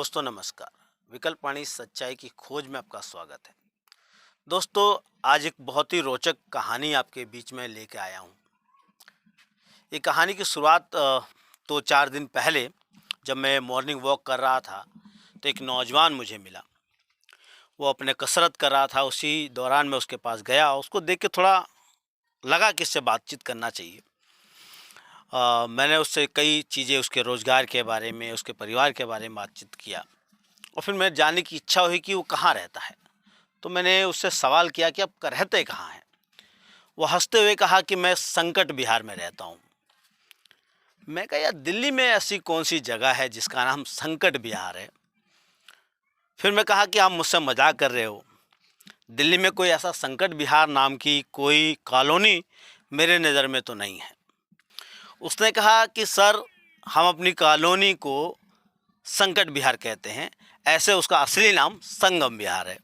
दोस्तों नमस्कार। विकल्पवाणी सच्चाई की खोज में आपका स्वागत है। दोस्तों, आज एक बहुत ही रोचक कहानी आपके बीच में लेके आया हूँ। ये कहानी की शुरुआत तो 4 दिन पहले जब मैं मॉर्निंग वॉक कर रहा था तो एक नौजवान मुझे मिला। वो अपने कसरत कर रहा था, उसी दौरान मैं उसके पास गया। उसको देख के थोड़ा लगा कि इससे बातचीत करना चाहिए। मैंने उससे कई चीज़ें, उसके रोज़गार के बारे में, उसके परिवार के बारे में बातचीत किया और फिर मैं जानने की इच्छा हुई कि वो कहाँ रहता है। तो मैंने उससे सवाल किया कि आप रहते कहाँ हैं। वो हंसते हुए कहा कि मैं संकट बिहार में रहता हूँ। मैं कहा, यार दिल्ली में ऐसी कौन सी जगह है जिसका नाम संकट बिहार है। फिर मैं कहा कि आप मुझसे मजाक कर रहे हो। दिल्ली में कोई ऐसा संकट बिहार नाम की कोई कॉलोनी मेरे नज़र में तो नहीं है। उसने कहा कि सर, हम अपनी कॉलोनी को संकट बिहार कहते हैं, ऐसे उसका असली नाम संगम बिहार है।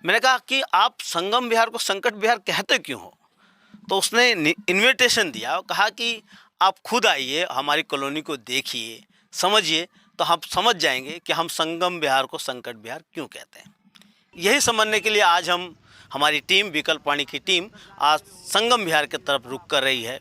मैंने कहा कि आप संगम बिहार को संकट बिहार कहते क्यों हो। तो उसने इनविटेशन दिया और कहा कि आप खुद आइए, हमारी कॉलोनी को देखिए, समझिए, तो हम समझ जाएंगे कि हम संगम बिहार को संकट बिहार क्यों कहते हैं। यही समझने के लिए आज हमारी टीम, विकल्पवाणी की टीम, आज संगम बिहार की तरफ रुख कर रही है।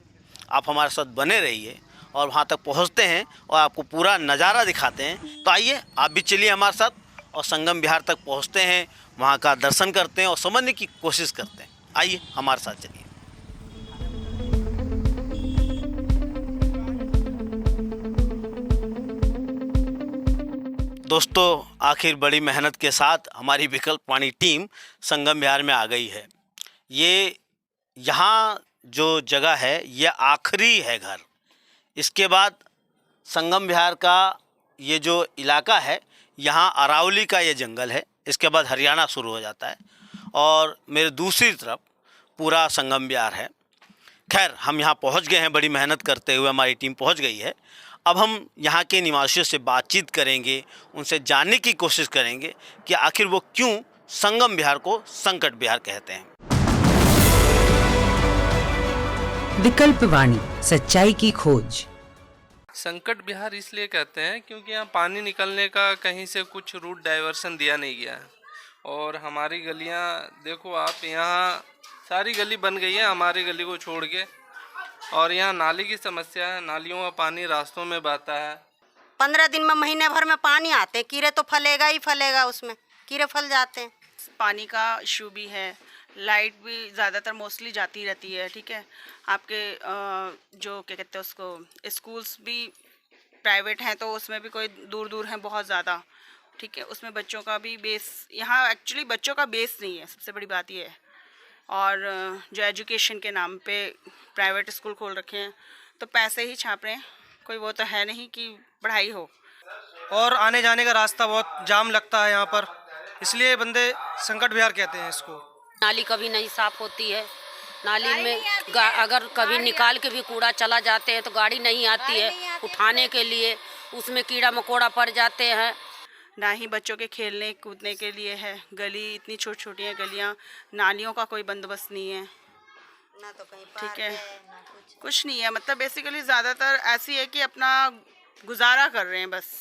आप हमारे साथ बने रहिए और वहाँ तक पहुँचते हैं और आपको पूरा नज़ारा दिखाते हैं। तो आइए, आप भी चलिए हमारे साथ और संगम बिहार तक पहुँचते हैं, वहाँ का दर्शन करते हैं और समझने की कोशिश करते हैं। आइए हमारे साथ चलिए। दोस्तों, आखिर बड़ी मेहनत के साथ हमारी विकल्पवाणी टीम संगम बिहार में आ गई है। ये यहाँ जो जगह है ये आखिरी है घर। इसके बाद संगम बिहार का ये जो इलाका है, यहाँ अरावली का ये जंगल है। इसके बाद हरियाणा शुरू हो जाता है और मेरे दूसरी तरफ पूरा संगम बिहार है। खैर, हम यहाँ पहुँच गए हैं, बड़ी मेहनत करते हुए हमारी टीम पहुँच गई है। अब हम यहाँ के निवासियों से बातचीत करेंगे, उनसे जानने की कोशिश करेंगे कि आखिर वो क्यों संगम बिहार को संकट बिहार कहते हैं। विकल्पवाणी सच्चाई की खोज। संकट बिहार इसलिए कहते हैं क्योंकि यहाँ पानी निकलने का कहीं से कुछ रूट डाइवर्सन दिया नहीं गया है। और हमारी गलियाँ देखो आप, यहाँ सारी गली बन गई है हमारी गली को छोड़ के। और यहाँ नाली की समस्या है, नालियों का पानी रास्तों में बहता है। 15 दिन में, महीने भर में पानी आते हैं, कीड़े तो फलेगा ही फलेगा, उसमें कीड़े फल जाते हैं। पानी का इशू भी है, लाइट भी ज़्यादातर मोस्टली जाती रहती है। ठीक है, आपके जो क्या कहते हैं उसको, स्कूल्स भी प्राइवेट हैं तो उसमें भी कोई दूर दूर हैं बहुत ज़्यादा। ठीक है, उसमें बच्चों का भी बेस, यहाँ एक्चुअली बच्चों का बेस नहीं है, सबसे बड़ी बात ये है। और जो एजुकेशन के नाम पे प्राइवेट स्कूल खोल रखे हैं तो पैसे ही छाप रहे हैं, कोई वो तो है नहीं कि पढ़ाई हो। और आने जाने का रास्ता बहुत जाम लगता है यहाँ पर, इसलिए बंदे संकट बिहार कहते हैं इसको। नाली कभी नहीं साफ होती है। नाली में अगर कभी निकाल के भी कूड़ा चला जाते हैं तो गाड़ी नहीं आती है उठाने के लिए, उसमें कीड़ा मकोड़ा पड़ जाते हैं। ना ही बच्चों के खेलने कूदने के लिए है, गली इतनी छोटी छोटी है गलियाँ, नालियों का कोई बंदोबस्त नहीं है ना, तो कहीं ठीक है, ना कुछ नहीं है। मतलब बेसिकली ज़्यादातर ऐसी है कि अपना गुजारा कर रहे हैं बस।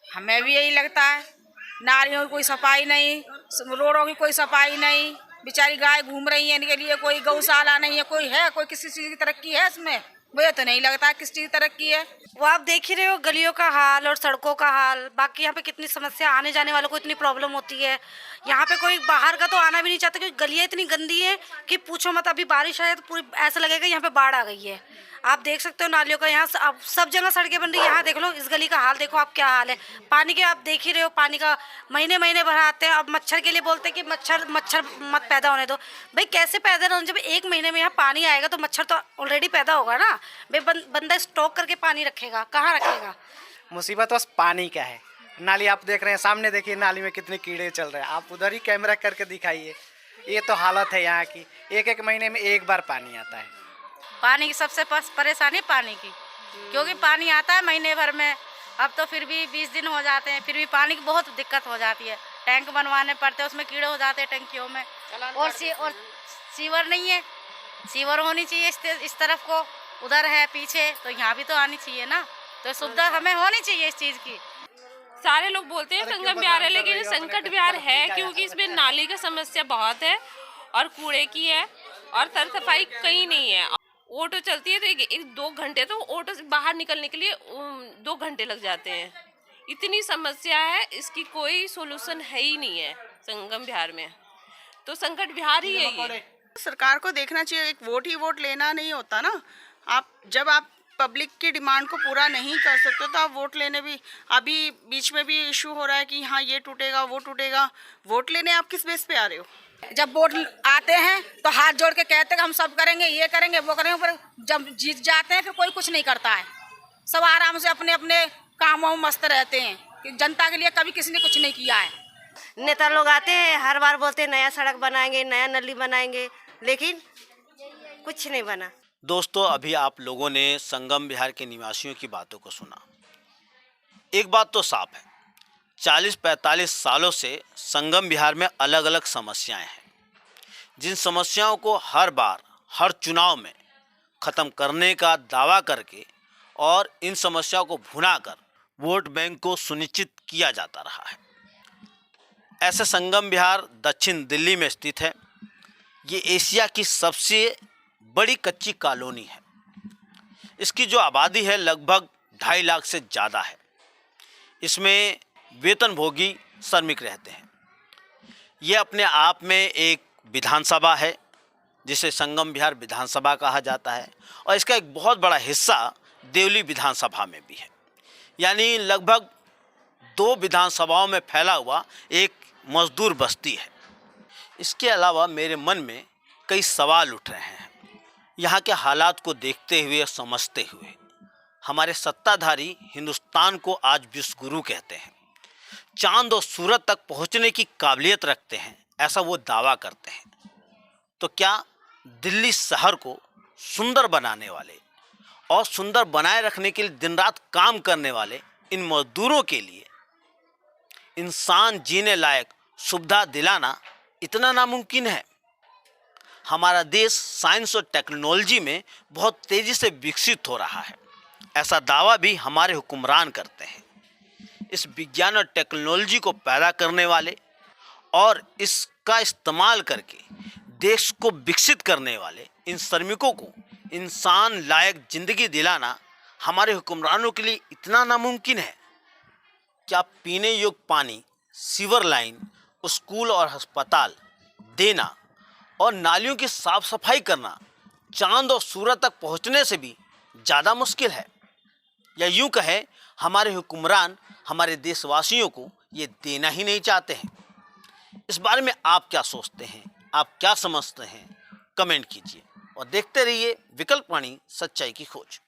हमें भी यही लगता है, नालियों की कोई सफाई नहीं, रोडों की कोई सफाई नहीं, बेचारी गाय घूम रही है, इनके लिए कोई गौशाला नहीं है, कोई है, कोई किसी चीज़ की तरक्की है इसमें? मुझे तो नहीं लगता किस चीज़ की तरक्की है। वो आप देख ही रहे हो, गलियों का हाल और सड़कों का हाल। बाकी यहाँ पे कितनी समस्या, आने जाने वालों को इतनी प्रॉब्लम होती है। यहाँ पे कोई बाहर का तो आना भी नहीं चाहता क्योंकि गलियाँ इतनी गंदी है कि पूछो मत। अभी बारिश आए तो पूरी ऐसा लगेगा यहाँ पे बाढ़ आ गई है। आप देख सकते हो नालियों का, यहाँ अब सब जगह सड़कें बन रही है। यहाँ देख लो, इस गली का हाल देखो आप, क्या हाल है। पानी के आप देख ही रहे हो, पानी का महीने महीने भर आते हैं। अब मच्छर के लिए बोलते हैं कि मच्छर मत पैदा होने दो। भाई कैसे पैदा होने, जब 1 महीने में यहाँ पानी आएगा तो मच्छर तो ऑलरेडी पैदा होगा ना। भाई बंदा स्टॉक करके पानी रखेगा, कहाँ रखेगा। मुसीबत बस पानी का है। नाली आप देख रहे हैं, सामने देखिए नाली में कितने कीड़े चल रहे हैं। आप उधर ही कैमरा करके दिखाइए, ये तो हालत है यहाँ की। 1-1 महीने में एक बार पानी आता है। पानी की सबसे परेशानी पानी की, क्योंकि पानी आता है महीने भर में। अब तो फिर भी 20 दिन हो जाते हैं, फिर भी पानी की बहुत दिक्कत हो जाती है। टैंक बनवाने पड़ते हैं, उसमें कीड़े हो जाते हैं टंकियों में। और सीवर नहीं है, सीवर होनी चाहिए इस तरफ को, उधर है पीछे, तो यहाँ भी तो आनी चाहिए ना। तो सुविधा हमें होनी चाहिए इस चीज़ की। सारे लोग बोलते हैं संगम विहार है, लेकिन संकट विहार है क्योंकि इसमें नाली का समस्या बहुत है और कूड़े की है और साफ सफाई कहीं नहीं है। ऑटो चलती है तो एक 2 घंटे, तो ऑटो से बाहर निकलने के लिए 2 घंटे लग जाते हैं। इतनी समस्या है, इसकी कोई सोल्यूशन है ही नहीं है संगम विहार में, तो संकट विहार ही है ये। सरकार को देखना चाहिए, एक वोट ही वोट लेना नहीं होता ना। जब आप पब्लिक की डिमांड को पूरा नहीं कर सकते तो आप वोट लेने भी, अभी बीच में भी इशू हो रहा है कि हाँ ये टूटेगा वो टूटेगा। वोट लेने आप किस बेस पे आ रहे हो? जब वोट आते हैं तो हाथ जोड़ के कहते हैं कि हम सब करेंगे, ये करेंगे वो करेंगे, पर जब जीत जाते हैं फिर कोई कुछ नहीं करता है। सब आराम से अपने अपने कामों में मस्त रहते हैं कि जनता के लिए कभी किसी ने कुछ नहीं किया है। नेता लोग आते हैं, हर बार बोलते हैं नया सड़क बनाएंगे, नया नली बनाएंगे, लेकिन कुछ नहीं बना। दोस्तों, अभी आप लोगों ने संगम विहार के निवासियों की बातों को सुना। एक बात तो साफ है, 40-45 सालों से संगम विहार में अलग अलग समस्याएं हैं, जिन समस्याओं को हर बार हर चुनाव में ख़त्म करने का दावा करके और इन समस्याओं को भुनाकर वोट बैंक को सुनिश्चित किया जाता रहा है। ऐसे संगम विहार दक्षिण दिल्ली में स्थित है। ये एशिया की सबसे बड़ी कच्ची कॉलोनी है। इसकी जो आबादी है लगभग 2.5 लाख से ज़्यादा है। इसमें वेतनभोगी श्रमिक रहते हैं। ये अपने आप में एक विधानसभा है, जिसे संगम विहार विधानसभा कहा जाता है, और इसका एक बहुत बड़ा हिस्सा देवली विधानसभा में भी है। यानी लगभग 2 विधानसभाओं में फैला हुआ एक मजदूर बस्ती है। इसके अलावा मेरे मन में कई सवाल उठ रहे हैं। यहाँ के हालात को देखते हुए और समझते हुए हमारे सत्ताधारी हिंदुस्तान को आज विश्व गुरु कहते हैं, चांद और सूरज तक पहुँचने की काबिलियत रखते हैं, ऐसा वो दावा करते हैं। तो क्या दिल्ली शहर को सुंदर बनाने वाले और सुंदर बनाए रखने के लिए दिन रात काम करने वाले इन मजदूरों के लिए इंसान जीने लायक सुविधा दिलाना इतना नामुमकिन है? हमारा देश साइंस और टेक्नोलॉजी में बहुत तेज़ी से विकसित हो रहा है, ऐसा दावा भी हमारे हुक्मरान करते हैं। इस विज्ञान और टेक्नोलॉजी को पैदा करने वाले और इसका इस्तेमाल करके देश को विकसित करने वाले इन श्रमिकों को इंसान लायक ज़िंदगी दिलाना हमारे हुक्मरानों के लिए इतना नामुमकिन है? क्या पीने योग्य पानी, सीवर लाइन, स्कूल और अस्पताल देना और नालियों की साफ सफाई करना चांद और सूरज तक पहुंचने से भी ज़्यादा मुश्किल है? या यूं कहें, हमारे हुक्मरान हमारे देशवासियों को ये देना ही नहीं चाहते हैं? इस बारे में आप क्या सोचते हैं, आप क्या समझते हैं? कमेंट कीजिए और देखते रहिए विकल्प वाणी, सच्चाई की खोज।